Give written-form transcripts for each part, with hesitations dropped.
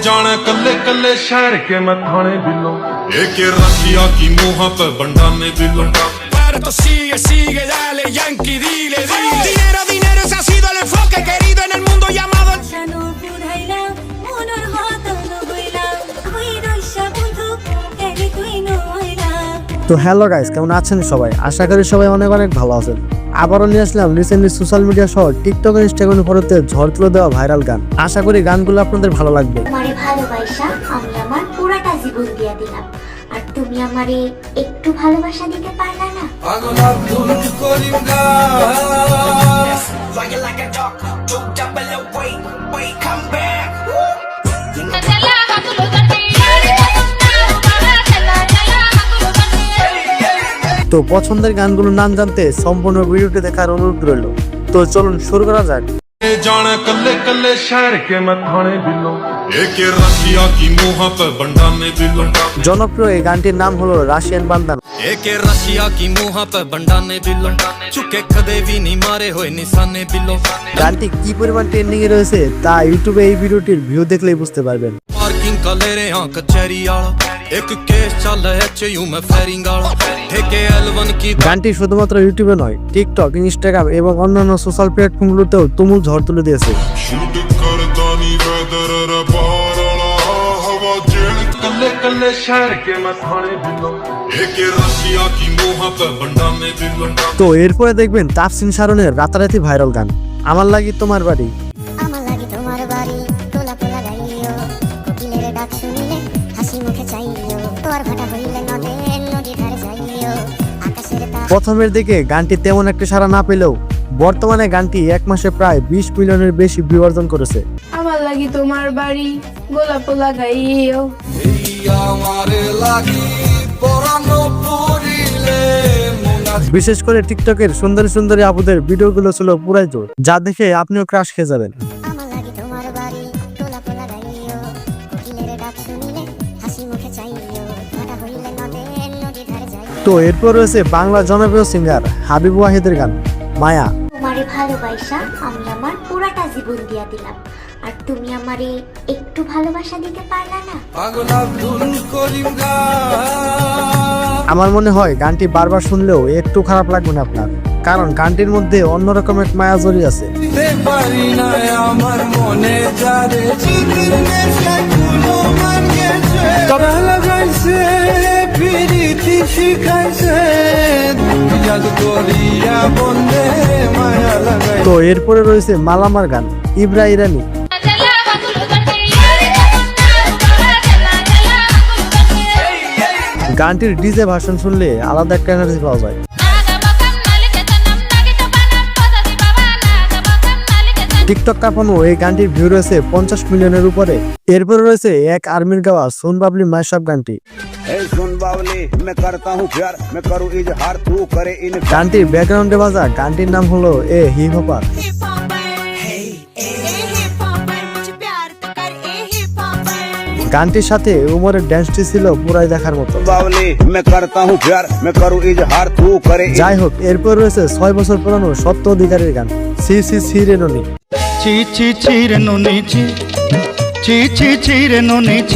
जाने कल्ले कल्ले शहर के मथाने दिलों एक रशिया की मुँह पे बंडा ने दिलों Pero sigue, sigue, dale, Yankee, dile, dile. Dinero, dinero, ese ha sido el enfoque querido en el mundo llamado. তো হ্যালো গাইস, কেমন আছেন সবাই? আশা করি সবাই অনেক অনেক ভালো আছেন। আবারও নিয়ে আসলাম রিসেন্টলি সোশ্যাল মিডিয়া সহ টিকটক ও ইনস্টাগ্রামে ফটোতে ঝড় তুলে দেওয়া ভাইরাল গান। আশা করি গানগুলো আপনাদের ভালো লাগবে। আমারে ভালোবাসা আমি আমার পুরাটা জীবন দিয়ে দিলাম, আর তুমি আমারে একটু ভালোবাসা দিতে পারলা না। তো পছন্দের গানগুলোর নাম জানতে সম্পূর্ণ ভিডিওটি দেখার অনুরোধ রইল। তো চলুন শুরু করা যাক। जाने कल्ले कल्ले शहर के मथाने दिलों एक रशिया की मुँह पे बंडा ने दिलों জনপ্রিয় এই গানটির নাম হলো রাশিয়ান বান্দানা। एक रशिया की मुँह पे बंडा ने दिलों चुके कदे भी नहीं मारे हुए निशाने दिलों গানটি কি পরিমাণ ট্রেন্ডিং এ রয়েছে তা ইউটিউবে এই ভিডিওটির ভিউ দেখলেই বুঝতে পারবেন। पार्किंग का ले रहे हैं कचहरी वाला एक केस चल HU में फायरिंग वाला ठेके L1 की গানটি শুধুমাত্র ইউটিউবে নয়, টিকটক, ইনস্টাগ্রাম এবং অন্যান্য সোশ্যাল প্ল্যাটফর্মগুলোতেও তুমুল ঝড় তুলে দিয়েছে। शूट करता नी वेदर रे बारला हवा जेल कल्ले कल्ले शहर के मथाने दिलों एक रशिया की मुँह पे बंडा ने दिलों তো এরপরে দেখবেন তাফসিন শারনের রাতারাতি ভাইরাল গান আমার লাগি তোমার বাড়ি। আমার লাগি তোমার বাড়ি তোলা তোলা গাইও, কোকিলের ডাক শুনিলে হাসি মুখে চাইও, তোর ভাটা হইলে নদী ধারে যাইও, আকাশের তারা প্রথমের দিকে গানটি তেমন একটা সাড়া না পেলেও বর্তমানে গানটি এক মাসে প্রায় 20 মিলিয়নের বেশি ভিউ অর্জন করেছে। আমার লাগি তোমার বাড়ি গোলাপ লাগাইও, বিশেষ করে টিকটকের সুন্দরী সুন্দরী আপুদের ভিডিওগুলো ছিল পুরাই জোর, যা দেখে আপনিও ক্রাশ খেয়ে যাবেন। আমার লাগি তোমার বাড়ি তোলা তোলা গাইও, কোকিলের ডাক শুনিলে হাসি মুখে চাইও, ভাটা হইলে নদী ধারে যাইও। তো এরপর রয়েছে বাংলা জনপ্রিয় সিঙ্গার হাবিব ওয়াহিদের গান মায়া। তোমারে ভালোবাসা আমি আমার পুরাটা জীবন দিয়ে দিলাম, আর তুমি আমারে একটু ভালোবাসা দিতে পারলা না। আমার মনে হয় গানটি বারবার শুনলেও একটু খারাপ লাগবে না আপনার, কারণ গানটির মধ্যে অন্যরকম এক মায়া জড়িয়ে আছে। আমার মনে যারে তবে লাগাইছে প্রীতি শিখাইছে ইয়াদ করিয়া বন্দে মায়া লাগাই তো এরপরে রয়েছে মালামার গান ইব্রা ইরানি। গানটির ডিজে ভার্সন শুনলে আলাদা একটা এনার্জি পাওয়া যায়। টিকটক কাঁপানো এই গানটির ভিউ রয়েছে 50 মিলিয়নের উপরে। এরপরে রয়েছে এক আর্মির গাওয়া সোন বাবলি মাইশাপ গানটি। গানটির ব্যাকগ্রাউন্ডে বাজা গানটির নাম হলো এ হিপ হপার। গানটির সাথে উমরের ড্যান্সটি ছিল পুরাই দেখার মতো। যাই হোক, এরপর রয়েছে 6 বছর পুরানো সত্য অধিকারীর গান সি সি সি রে ননি।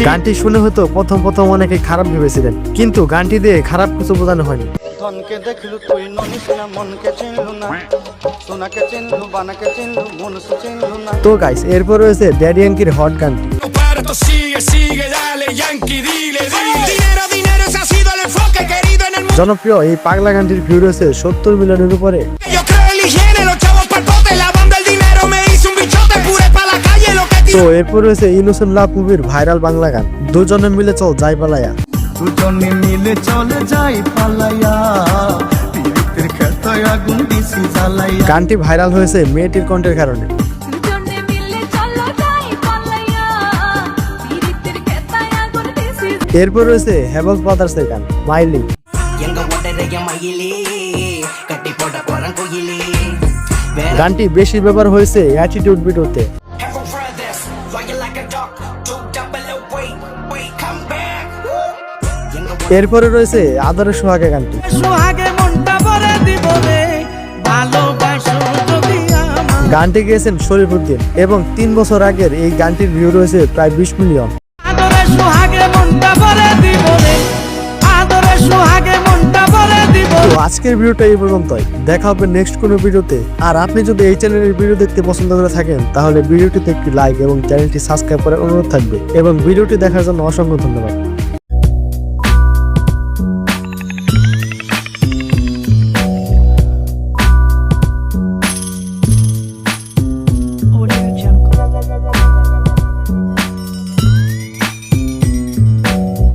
গানটি শুনে হয়তো প্রথম অনেকে খারাপ ভেবেছিলেন, কিন্তু গানটি দিয়ে খারাপ কিছু বোঝানো হয়নি। ধনকে দেখলু তুই ননিস না, মনকে চিনলু না, সোনাকে চিনলু, বানাকে চিনলু, মনকে চিনলু না। তো গাইস, এরপর রয়েছে ড্যাডি ইয়াঙ্কির হট গানটি। Pero sigue, sigue, dale, Yankee, dile, dile. Dinero, dinero, ese ha sido el enfoque querido en el mundo. জনপ্রিয় এই পাগলা গানটির ভিউ রয়েছে 70 মিলিয়নের উপরে। Yo creo en la higiene, los chavos pa'l pote, la banda el dinero me hizo un bichote, pure pa' la calle, lo que তো tiro. এরপর রয়েছে innocent লাভ মুভির ভাইরাল বাংলা গান দুজনে মিলে চল যাই পালায়া। দুজনে মিলে চলে যাই পালাইয়া, পীড়িতের খেতায় আগুন দিছি জ্বালাইয়া। গানটি ভাইরাল হয়েছে মেয়েটির কণ্ঠের কারণে। এরপর রয়েছে হেভেলস ব্রাদার্সের গান মাইলি। গানটি বেশি ব্যবহার হয়েছে অ্যাটিটিউড ভিডিওতে। এরপরে রয়েছে আদরের সোহাগে গানটি। সোহাগে মনটা ভরে দিব রে, ভালোবাসো যদি আমায়। গানটি গেয়েছেন শরীফুদ্দিন এবং 3 বছর আগের এই গানটির ভিউ রয়েছে প্রায় 20 মিলিয়ন। আদরে সোহাগে মনটা ভরে দিব রে, আদরে সোহাগে মনটা ভরে দিব। তো আজকের ভিডিওটা এই পর্যন্তই, দেখা হবে নেক্সট কোনো ভিডিওতে। আর আপনি যদি এই চ্যানেলের ভিডিও দেখতে পছন্দ করে থাকেন তাহলে ভিডিওটিতে একটি লাইক এবং চ্যানেলটি সাবস্ক্রাইব করার অনুরোধ থাকবে এবং ভিডিওটি দেখার জন্য অসংখ্য ধন্যবাদ।